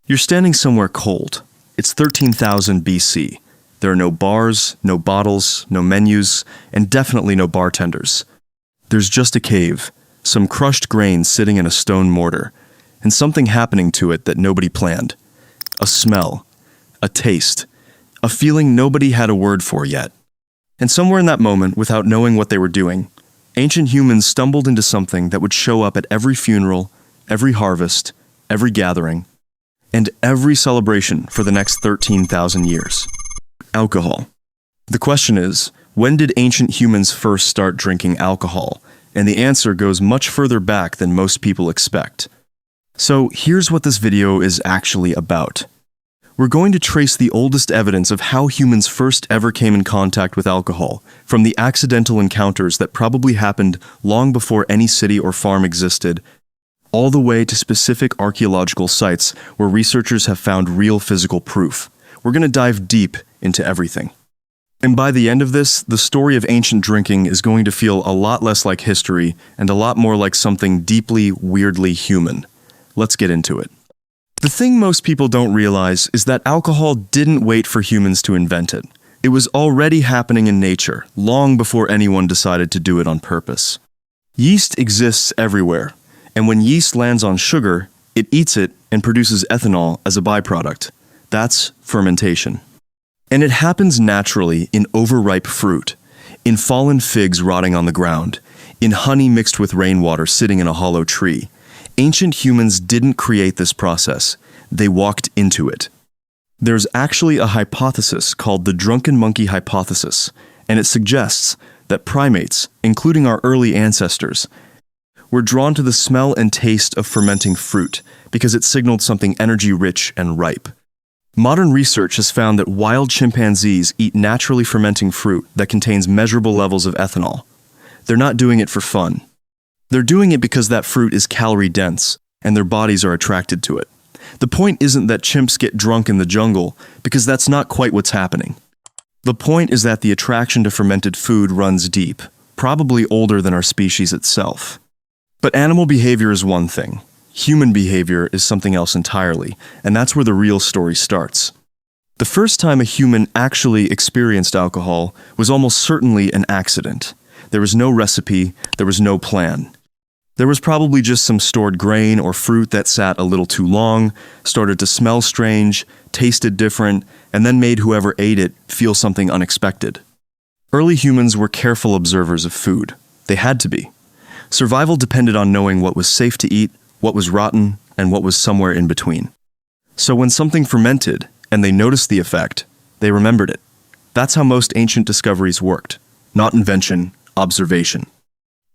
You're standing somewhere cold. It's 13,000 BC. There are no bars, no bottles, no menus, and definitely no bartenders. There's just a cave, some crushed grain sitting in a stone mortar, and something happening to it that nobody planned. A smell, a taste, a feeling nobody had a word for yet. And somewhere in that moment, without knowing what they were doing, ancient humans stumbled into something that would show up at every funeral, every harvest, every gathering, and every celebration for the next 13,000 years. Alcohol. The question is, when did ancient humans first start drinking alcohol? And the answer goes much further back than most people expect. So here's what this video is actually about. We're going to trace the oldest evidence of how humans first ever came in contact with alcohol, from the accidental encounters that probably happened long before any city or farm existed, all the way to specific archaeological sites where researchers have found real physical proof. We're going to dive deep into everything. And by the end of this, the story of ancient drinking is going to feel a lot less like history and a lot more like something deeply, weirdly human. Let's get into it. The thing most people don't realize is that alcohol didn't wait for humans to invent it. It was already happening in nature, long before anyone decided to do it on purpose. Yeast exists everywhere, and when yeast lands on sugar, it eats it and produces ethanol as a byproduct. That's fermentation. And it happens naturally in overripe fruit, in fallen figs rotting on the ground, in honey mixed with rainwater sitting in a hollow tree. Ancient humans didn't create this process, they walked into it. There's actually a hypothesis called the drunken monkey hypothesis, and it suggests that primates, including our early ancestors, were drawn to the smell and taste of fermenting fruit because it signaled something energy-rich and ripe. Modern research has found that wild chimpanzees eat naturally fermenting fruit that contains measurable levels of ethanol. They're not doing it for fun. They're doing it because that fruit is calorie-dense, and their bodies are attracted to it. The point isn't that chimps get drunk in the jungle, because that's not quite what's happening. The point is that the attraction to fermented food runs deep, probably older than our species itself. But animal behavior is one thing. Human behavior is something else entirely, and that's where the real story starts. The first time a human actually experienced alcohol was almost certainly an accident. There was no recipe, there was no plan. There was probably just some stored grain or fruit that sat a little too long, started to smell strange, tasted different, and then made whoever ate it feel something unexpected. Early humans were careful observers of food. They had to be. Survival depended on knowing what was safe to eat, what was rotten, and what was somewhere in between. So when something fermented, and they noticed the effect, they remembered it. That's how most ancient discoveries worked. Not invention, observation.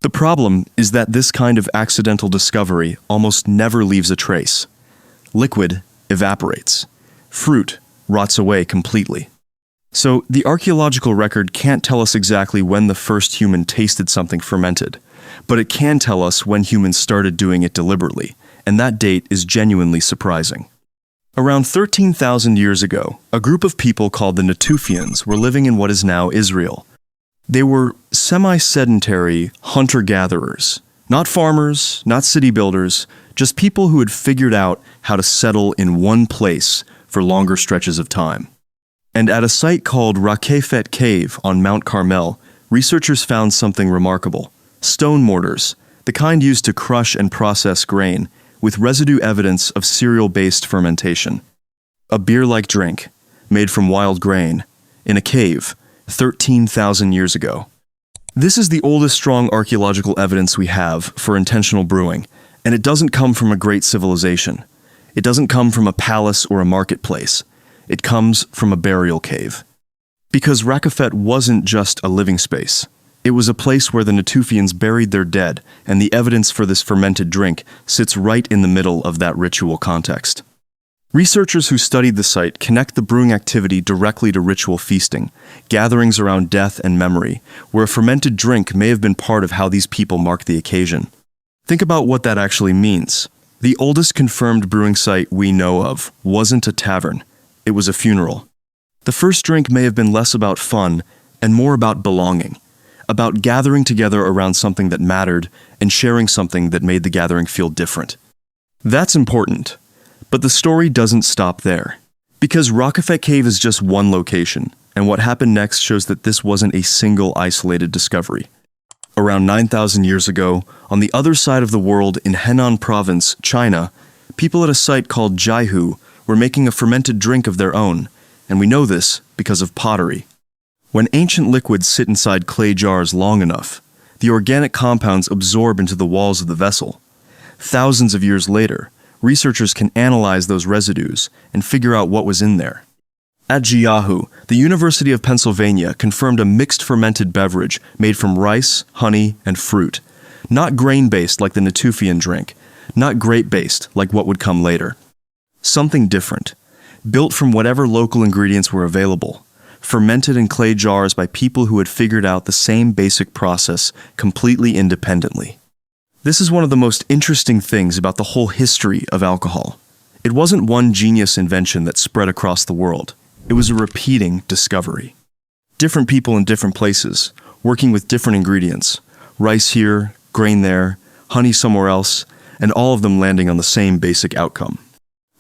The problem is that this kind of accidental discovery almost never leaves a trace. Liquid evaporates. Fruit rots away completely. So the archaeological record can't tell us exactly when the first human tasted something fermented, but it can tell us when humans started doing it deliberately, and that date is genuinely surprising. Around 13,000 years ago, a group of people called the Natufians were living in what is now Israel. They were semi-sedentary hunter-gatherers, not farmers, not city builders, just people who had figured out how to settle in one place for longer stretches of time. And at a site called Raqefet Cave on Mount Carmel, researchers found something remarkable. Stone mortars, the kind used to crush and process grain, with residue evidence of cereal-based fermentation. A beer-like drink, made from wild grain, in a cave, 13,000 years ago. This is the oldest strong archaeological evidence we have for intentional brewing, and it doesn't come from a great civilization. It doesn't come from a palace or a marketplace. It comes from a burial cave. Because Raqefet wasn't just a living space. It was a place where the Natufians buried their dead, and the evidence for this fermented drink sits right in the middle of that ritual context. Researchers who studied the site connect the brewing activity directly to ritual feasting, gatherings around death and memory, where a fermented drink may have been part of how these people marked the occasion. Think about what that actually means. The oldest confirmed brewing site we know of wasn't a tavern, it was a funeral. The first drink may have been less about fun and more about belonging, about gathering together around something that mattered and sharing something that made the gathering feel different. That's important, But the story doesn't stop there. Because Raqefet Cave is just one location, and what happened next shows that this wasn't a single isolated discovery. Around 9,000 years ago, on the other side of the world in Henan Province, China, people at a site called Jiahu were making a fermented drink of their own, and we know this because of pottery. When ancient liquids sit inside clay jars long enough, the organic compounds absorb into the walls of the vessel. Thousands of years later, researchers can analyze those residues and figure out what was in there. At Jiahu, the University of Pennsylvania confirmed a mixed fermented beverage made from rice, honey, and fruit. Not grain-based like the Natufian drink, not grape-based like what would come later. Something different, built from whatever local ingredients were available, fermented in clay jars by people who had figured out the same basic process completely independently. This is one of the most interesting things about the whole history of alcohol. It wasn't one genius invention that spread across the world. It was a repeating discovery. Different people in different places, working with different ingredients. Rice here, grain there, honey somewhere else, and all of them landing on the same basic outcome.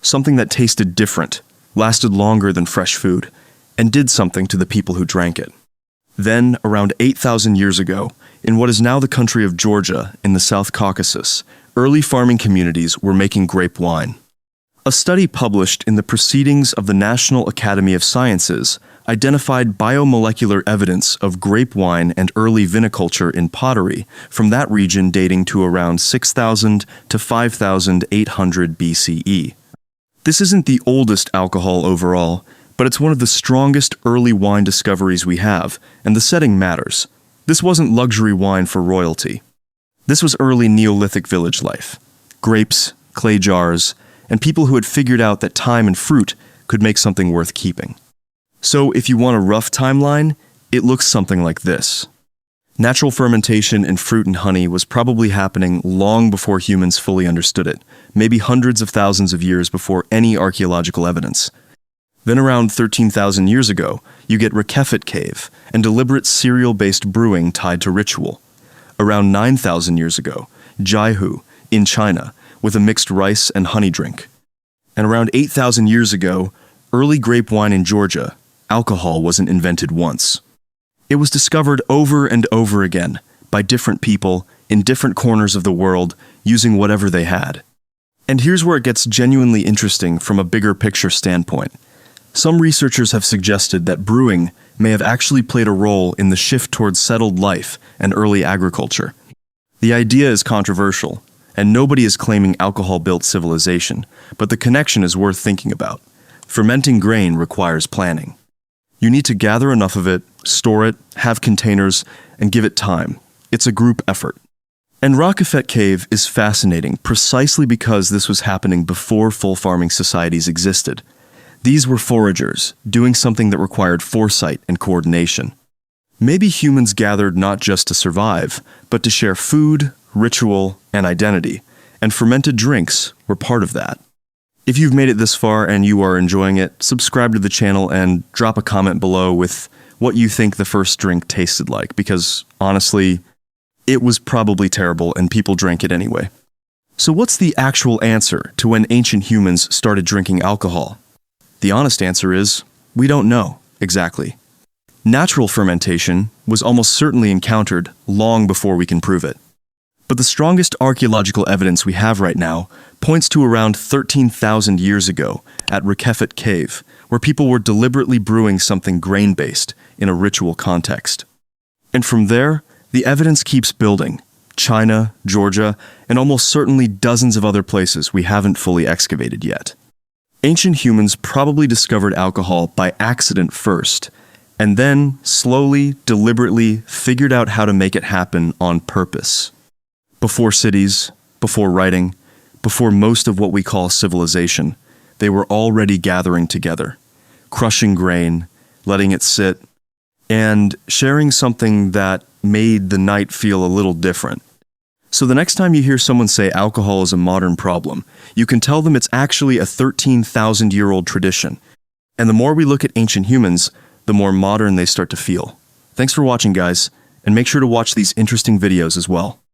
Something that tasted different, lasted longer than fresh food, and did something to the people who drank it. Then, around 8,000 years ago, in what is now the country of Georgia in the South Caucasus, early farming communities were making grape wine. A study published in the Proceedings of the National Academy of Sciences identified biomolecular evidence of grape wine and early viniculture in pottery from that region dating to around 6,000 to 5,800 BCE. This isn't the oldest alcohol overall, but it's one of the strongest early wine discoveries we have, and the setting matters. This wasn't luxury wine for royalty. This was early Neolithic village life. Grapes, clay jars, and people who had figured out that time and fruit could make something worth keeping. So if you want a rough timeline, it looks something like this. Natural fermentation in fruit and honey was probably happening long before humans fully understood it, maybe hundreds of thousands of years before any archaeological evidence. Then around 13,000 years ago, you get Raqefet Cave and deliberate cereal-based brewing tied to ritual. Around 9,000 years ago, Jiahu, in China, with a mixed rice and honey drink. And around 8,000 years ago, early grape wine in Georgia, alcohol wasn't invented once. It was discovered over and over again by different people in different corners of the world using whatever they had. And here's where it gets genuinely interesting from a bigger picture standpoint. Some researchers have suggested that brewing may have actually played a role in the shift towards settled life and early agriculture. The idea is controversial, and nobody is claiming alcohol-built civilization, but the connection is worth thinking about. Fermenting grain requires planning. You need to gather enough of it, store it, have containers, and give it time. It's a group effort. And Raqefet Cave is fascinating precisely because this was happening before full farming societies existed. These were foragers, doing something that required foresight and coordination. Maybe humans gathered not just to survive, but to share food, ritual, and identity, and fermented drinks were part of that. If you've made it this far and you are enjoying it, subscribe to the channel and drop a comment below with what you think the first drink tasted like, because honestly, it was probably terrible and people drank it anyway. So what's the actual answer to when ancient humans started drinking alcohol? The honest answer is, we don't know exactly. Natural fermentation was almost certainly encountered long before we can prove it. But the strongest archaeological evidence we have right now points to around 13,000 years ago at Raqefet Cave, where people were deliberately brewing something grain-based in a ritual context. And from there, the evidence keeps building. China, Georgia, and almost certainly dozens of other places we haven't fully excavated yet. Ancient humans probably discovered alcohol by accident first, and then slowly, deliberately figured out how to make it happen on purpose. Before cities, before writing, before most of what we call civilization, they were already gathering together, crushing grain, letting it sit, and sharing something that made the night feel a little different. So the next time you hear someone say alcohol is a modern problem, you can tell them it's actually a 13,000-year-old tradition. And the more we look at ancient humans, the more modern they start to feel. Thanks for watching, guys, and make sure to watch these interesting videos as well.